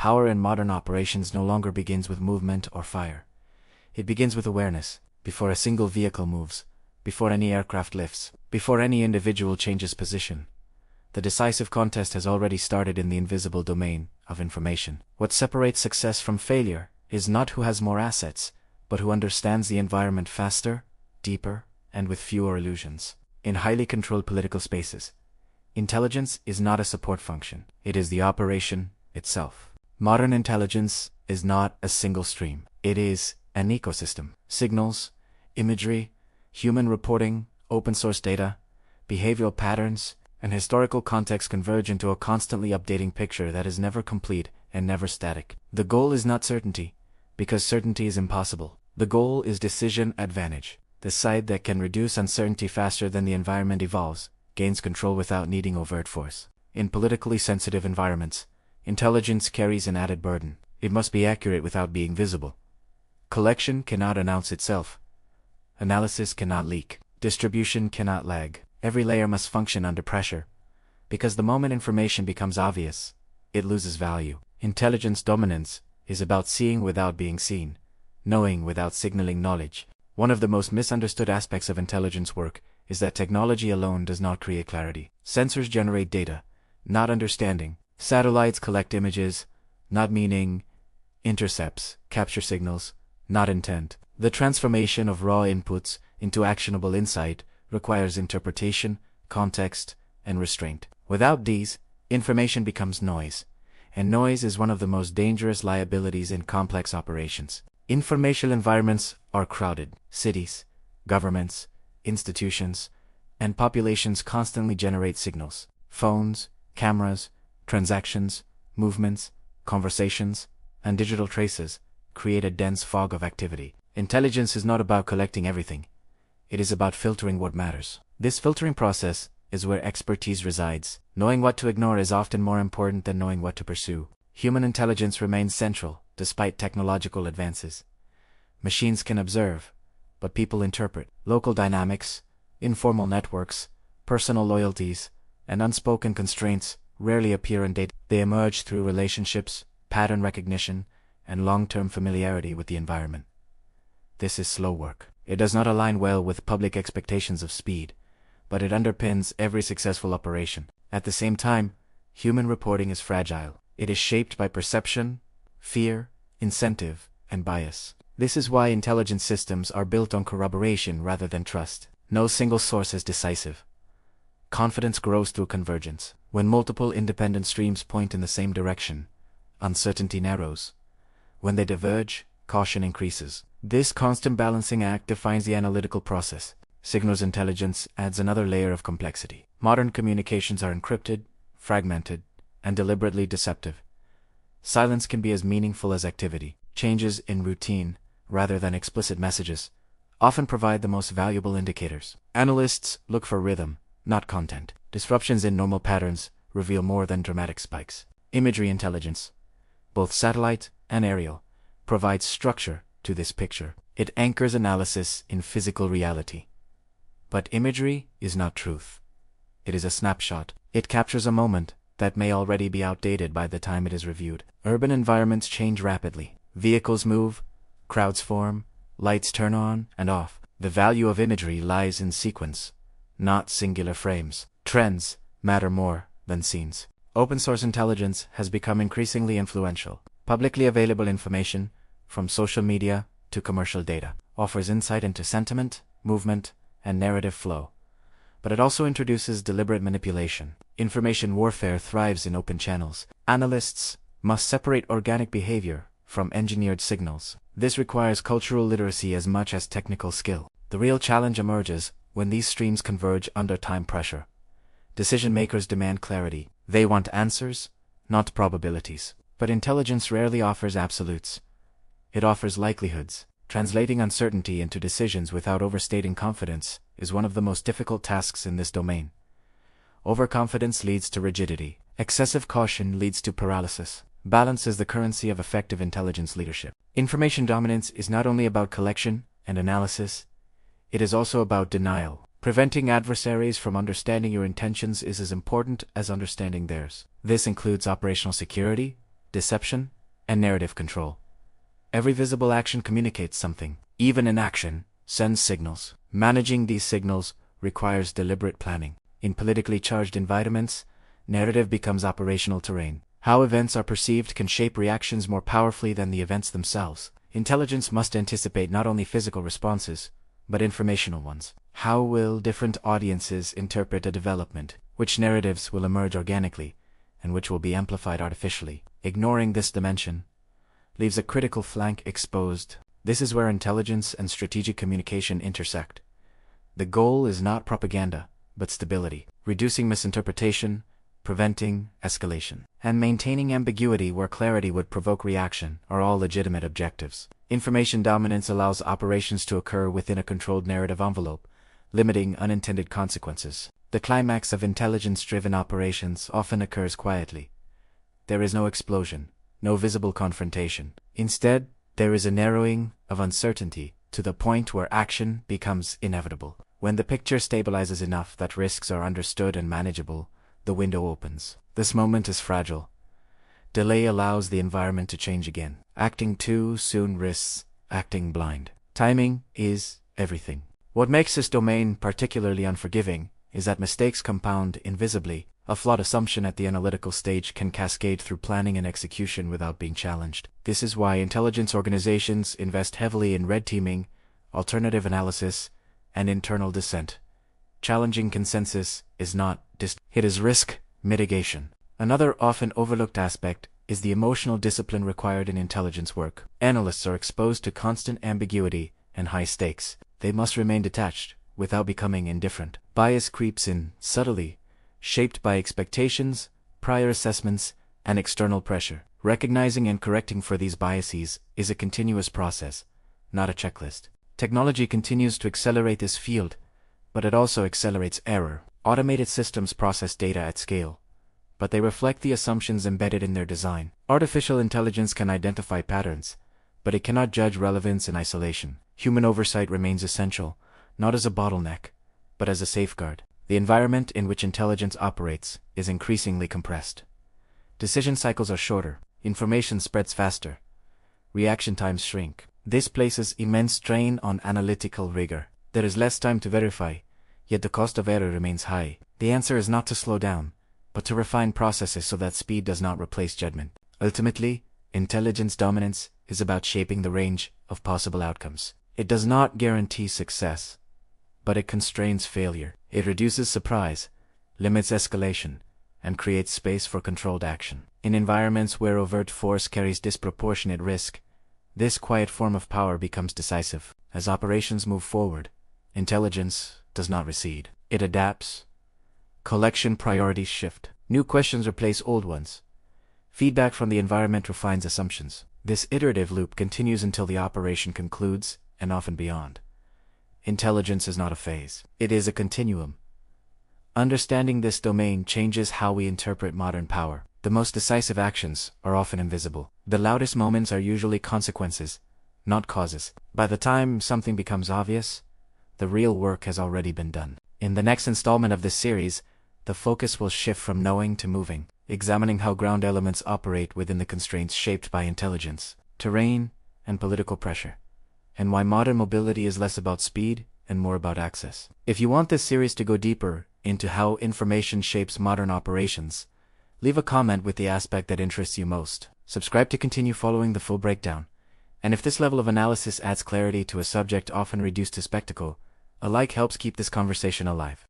Power in modern operations no longer begins with movement or fire. It begins with awareness, before a single vehicle moves, before any aircraft lifts, before any individual changes position. The decisive contest has already started in the invisible domain of information. What separates success from failure is not who has more assets, but who understands the environment faster, deeper, and with fewer illusions. In highly controlled political spaces, intelligence is not a support function, it is the operation itself. Modern intelligence is not a single stream, it is an ecosystem. Signals, imagery, human reporting, open source data, behavioral patterns, and historical context converge into a constantly updating picture that is never complete and never static. The goal is not certainty, because certainty is impossible. The goal is decision advantage. The side that can reduce uncertainty faster than the environment evolves, gains control without needing overt force. In politically sensitive environments, intelligence carries an added burden. It must be accurate without being visible. Collection cannot announce itself. Analysis cannot leak. Distribution cannot lag. Every layer must function under pressure, because the moment information becomes obvious, it loses value. Intelligence dominance is about seeing without being seen, knowing without signaling knowledge. One of the most misunderstood aspects of intelligence work is that technology alone does not create clarity. Sensors generate data, not understanding. Satellites collect images, not meaning. Intercepts capture signals, not intent. The transformation of raw inputs into actionable insight requires interpretation, context, and restraint. Without these, information becomes noise, and noise is one of the most dangerous liabilities in complex operations. Informational environments are crowded. Cities, governments, institutions, and populations constantly generate signals. Phones, cameras, transactions, movements, conversations, and digital traces create a dense fog of activity. Intelligence is not about collecting everything. It is about filtering what matters. This filtering process is where expertise resides. Knowing what to ignore is often more important than knowing what to pursue. Human intelligence remains central, despite technological advances. Machines can observe, but people interpret. Local dynamics, informal networks, personal loyalties, and unspoken constraints rarely appear in data. They emerge through relationships, pattern recognition, and long-term familiarity with the environment. This is slow work. It does not align well with public expectations of speed, but it underpins every successful operation. At the same time, human reporting is fragile. It is shaped by perception, fear, incentive, and bias. This is why intelligence systems are built on corroboration rather than trust. No single source is decisive. Confidence grows through convergence. When multiple independent streams point in the same direction, uncertainty narrows. When they diverge, caution increases. This constant balancing act defines the analytical process. Signals intelligence adds another layer of complexity. Modern communications are encrypted, fragmented, and deliberately deceptive. Silence can be as meaningful as activity. Changes in routine, rather than explicit messages, often provide the most valuable indicators. Analysts look for rhythm, not content. Disruptions in normal patterns reveal more than dramatic spikes. Imagery intelligence, both satellite and aerial, provides structure to this picture. It anchors analysis in physical reality. But imagery is not truth. It is a snapshot. It captures a moment that may already be outdated by the time it is reviewed. Urban environments change rapidly. Vehicles move, crowds form, lights turn on and off. The value of imagery lies in sequence, not singular frames. Trends matter more than scenes. Open source intelligence has become increasingly influential. Publicly available information, from social media to commercial data, offers insight into sentiment, movement, and narrative flow. But it also introduces deliberate manipulation. Information warfare thrives in open channels. Analysts must separate organic behavior from engineered signals. This requires cultural literacy as much as technical skill. The real challenge emerges when these streams converge under time pressure. Decision makers demand clarity. They want answers, not probabilities. But intelligence rarely offers absolutes. It offers likelihoods. Translating uncertainty into decisions without overstating confidence is one of the most difficult tasks in this domain. Overconfidence leads to rigidity. Excessive caution leads to paralysis. Balance is the currency of effective intelligence leadership. Information dominance is not only about collection and analysis, it is also about denial. Preventing adversaries from understanding your intentions is as important as understanding theirs. This includes operational security, deception, and narrative control. Every visible action communicates something. Even inaction sends signals. Managing these signals requires deliberate planning. In politically charged environments, narrative becomes operational terrain. How events are perceived can shape reactions more powerfully than the events themselves. Intelligence must anticipate not only physical responses, but informational ones. How will different audiences interpret a development? Which narratives will emerge organically, and which will be amplified artificially? Ignoring this dimension leaves a critical flank exposed. This is where intelligence and strategic communication intersect. The goal is not propaganda, but stability, reducing misinterpretation, preventing escalation, and maintaining ambiguity where clarity would provoke reaction are all legitimate objectives. Information dominance allows operations to occur within a controlled narrative envelope, limiting unintended consequences. The climax of intelligence-driven operations often occurs quietly. There is no explosion, no visible confrontation. Instead, there is a narrowing of uncertainty to the point where action becomes inevitable. When the picture stabilizes enough that risks are understood and manageable, the window opens. This moment is fragile. Delay allows the environment to change again. Acting too soon risks acting blind. Timing is everything. What makes this domain particularly unforgiving is that mistakes compound invisibly. A flawed assumption at the analytical stage can cascade through planning and execution without being challenged. This is why intelligence organizations invest heavily in red teaming, alternative analysis, and internal dissent. Challenging consensus is not it is risk mitigation. Another often overlooked aspect is the emotional discipline required in intelligence work. Analysts are exposed to constant ambiguity and high stakes. They must remain detached without becoming indifferent. Bias creeps in subtly, shaped by expectations, prior assessments, and external pressure. Recognizing and correcting for these biases is a continuous process, not a checklist. Technology continues to accelerate this field, but it also accelerates error. Automated systems process data at scale, but they reflect the assumptions embedded in their design. Artificial intelligence can identify patterns, but it cannot judge relevance in isolation. Human oversight remains essential, not as a bottleneck, but as a safeguard. The environment in which intelligence operates is increasingly compressed. Decision cycles are shorter, information spreads faster, reaction times shrink. This places immense strain on analytical rigor. There is less time to verify, yet the cost of error remains high. The answer is not to slow down, but to refine processes so that speed does not replace judgment. Ultimately, intelligence dominance is about shaping the range of possible outcomes. It does not guarantee success, but it constrains failure. It reduces surprise, limits escalation, and creates space for controlled action. In environments where overt force carries disproportionate risk, this quiet form of power becomes decisive. As operations move forward, intelligence does not recede. It adapts. Collection priorities shift. New questions replace old ones. Feedback from the environment refines assumptions. This iterative loop continues until the operation concludes, and often beyond. Intelligence is not a phase. It is a continuum. Understanding this domain changes how we interpret modern power. The most decisive actions are often invisible. The loudest moments are usually consequences, not causes. By the time something becomes obvious, the real work has already been done. In the next installment of this series, the focus will shift from knowing to moving, examining how ground elements operate within the constraints shaped by intelligence, terrain, and political pressure, and why modern mobility is less about speed and more about access. If you want this series to go deeper into how information shapes modern operations, leave a comment with the aspect that interests you most. Subscribe to continue following the full breakdown. And if this level of analysis adds clarity to a subject often reduced to spectacle, a like helps keep this conversation alive.